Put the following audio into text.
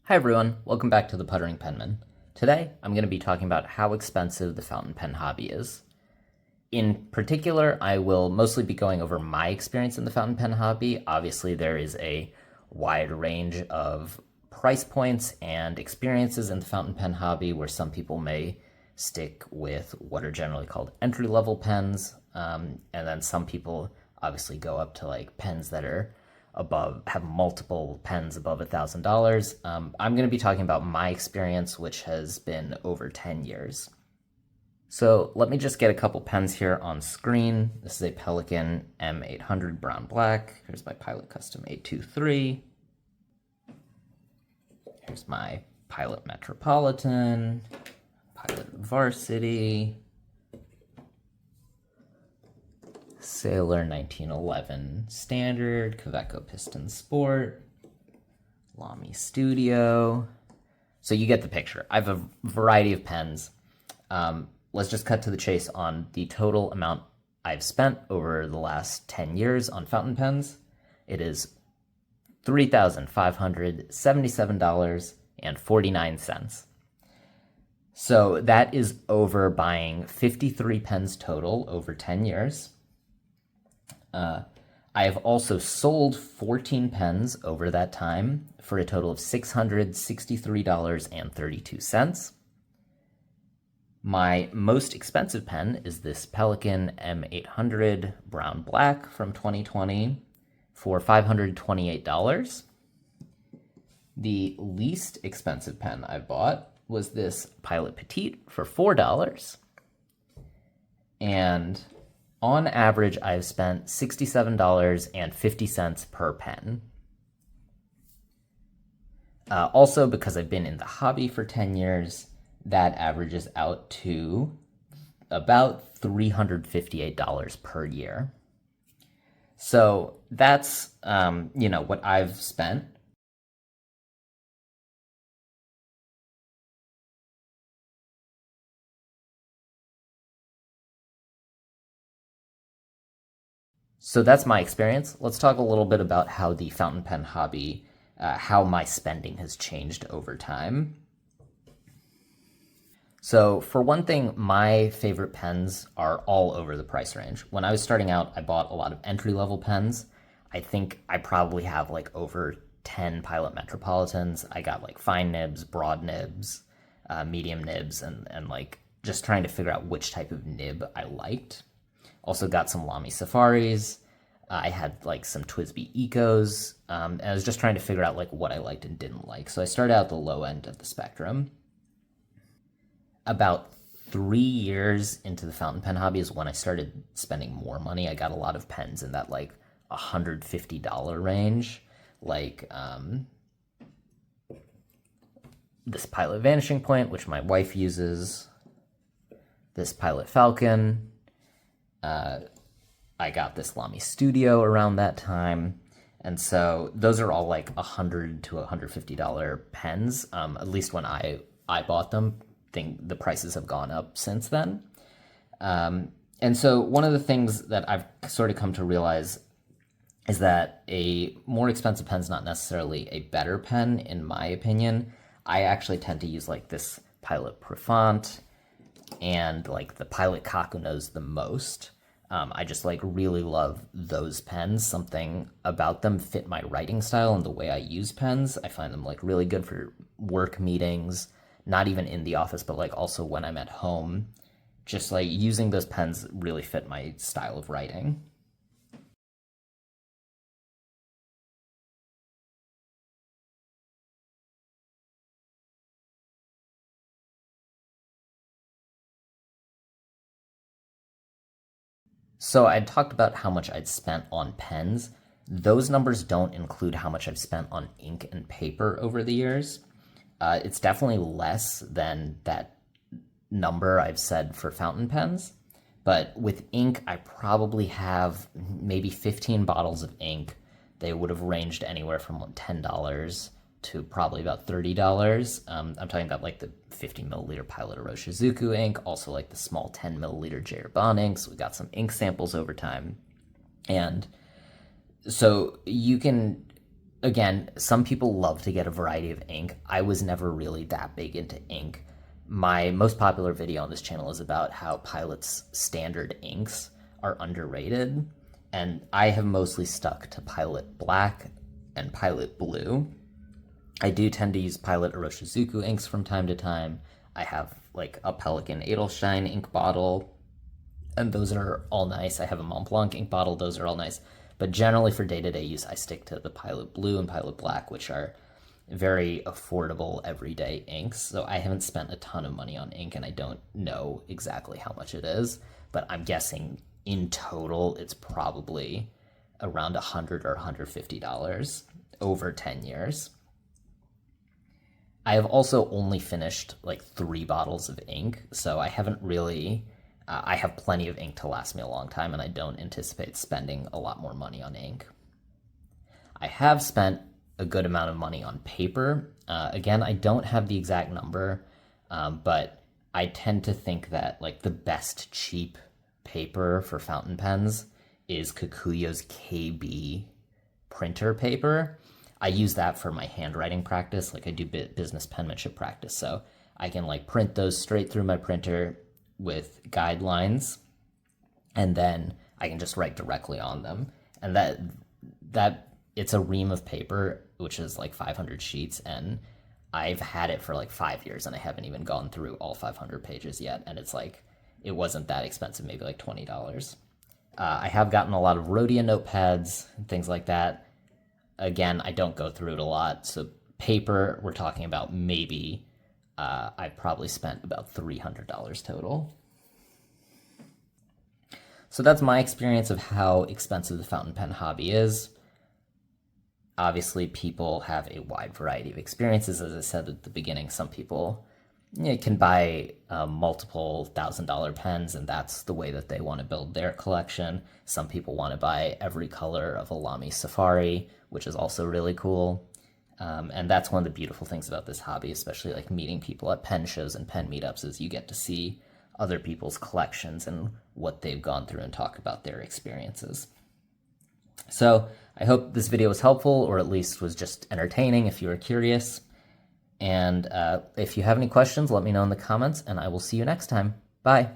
Hi everyone, welcome back to the Puttering Penman. Today, I'm going to be talking about how expensive the fountain pen hobby is. In particular, I will mostly be going over my experience in the fountain pen hobby. Obviously, there is a wide range of price points and experiences in the fountain pen hobby where some people may stick with what are generally called entry-level pens, and then some people obviously go up to like pens that are have multiple pens above $1,000. I'm going to be talking about my experience, which has been over 10 years. So let me just get a couple pens here on screen. This is a Pelikan M800 brown black. Here's my Pilot Custom 823. Here's my Pilot Metropolitan, Pilot Varsity, Sailor 1911 Standard, Kaweco Piston Sport, Lamy Studio. So you get the picture. I have a variety of pens. Let's just cut to the chase on the total amount I've spent over the last 10 years on fountain pens. It is $3,577.49. So that is over buying 53 pens total over 10 years. I have also sold 14 pens over that time for a total of $663.32. My most expensive pen is this Pelikan M800 brown black from 2020 for $528. The least expensive pen I bought was this Pilot Petite for $4. And on average, I've spent $67.50 per pen. Also, because I've been in the hobby for 10 years, that averages out to about $358 per year. So that's, what I've spent. So that's my experience. Let's talk a little bit about how the fountain pen hobby, how my spending has changed over time. So for one thing, my favorite pens are all over the price range. When I was starting out, I bought a lot of entry-level pens. I think I probably have like over 10 Pilot Metropolitans. I got like fine nibs, broad nibs, medium nibs, and like just trying to figure out which type of nib I liked. Also got some Lamy Safaris. I had like some TWSBI Ecos, and I was just trying to figure out like what I liked and didn't like. So I started out the low end of the spectrum. About 3 years into the fountain pen hobby is when I started spending more money. I got a lot of pens in that like $150 range, like this Pilot Vanishing Point, which my wife uses, this Pilot Falcon. I got this Lamy Studio around that time. And so those are all like $100 to $150 pens, at least when I bought them. I think the prices have gone up since then. And so one of the things that I've sort of come to realize is that a more expensive pen is not necessarily a better pen, in my opinion. I actually tend to use like this Pilot Profant and like the Pilot Kakunos the most. I just like really love those pens. Something about them fit my writing style and the way I use pens. I find them like really good for work meetings, not even in the office, but like also when I'm at home. Just like using those pens really fit my style of writing. So I talked about how much I'd spent on pens. Those numbers don't include how much I've spent on ink and paper over the years. It's definitely less than that number I've said for fountain pens. But with ink, I probably have maybe 15 bottles of ink. They would have ranged anywhere from $10 to probably about $30. I'm talking about like the 50 milliliter Pilot Iroshizuku ink, also like the small 10 milliliter J. Herbon inks. We got some ink samples over time. And so you can again, some people love to get a variety of ink. I was never really that big into ink. My most popular video on this channel is about how Pilot's standard inks are underrated, and I have mostly stuck to Pilot Black and Pilot Blue. I do tend to use Pilot Iroshizuku inks from time to time. I have like a Pelikan Edelstein ink bottle, and those are all nice. I have a Mont Blanc ink bottle, those are all nice. But generally for day-to-day use, I stick to the Pilot Blue and Pilot Black, which are very affordable everyday inks. So I haven't spent a ton of money on ink, and I don't know exactly how much it is, but I'm guessing in total it's probably around $100 or $150 over 10 years. I have also only finished like 3 bottles of ink, so I haven't really, I have plenty of ink to last me a long time, and I don't anticipate spending a lot more money on ink. I have spent a good amount of money on paper. Again, I don't have the exact number, but I tend to think that like the best cheap paper for fountain pens is Kikuyo's KB printer paper. I use that for my handwriting practice. Like I do business penmanship practice. So I can like print those straight through my printer with guidelines, and then I can just write directly on them. And that it's a ream of paper, which is like 500 sheets. And I've had it for like 5 years, and I haven't even gone through all 500 pages yet. And it's like, it wasn't that expensive, maybe like $20. I have gotten a lot of Rhodia notepads and things like that. Again, I don't go through it a lot. So paper, we're talking about maybe, I probably spent about $300 total. So that's my experience of how expensive the fountain pen hobby is. Obviously, people have a wide variety of experiences. As I said at the beginning, some people can buy multiple $1,000 pens, and that's the way that they want to build their collection. Some people want to buy every color of a Lamy Safari, which is also really cool. And that's one of the beautiful things about this hobby, especially like meeting people at pen shows and pen meetups, is you get to see other people's collections and what they've gone through and talk about their experiences. So I hope this video was helpful, or at least was just entertaining if you were curious. And if you have any questions, let me know in the comments, and I will see you next time. Bye.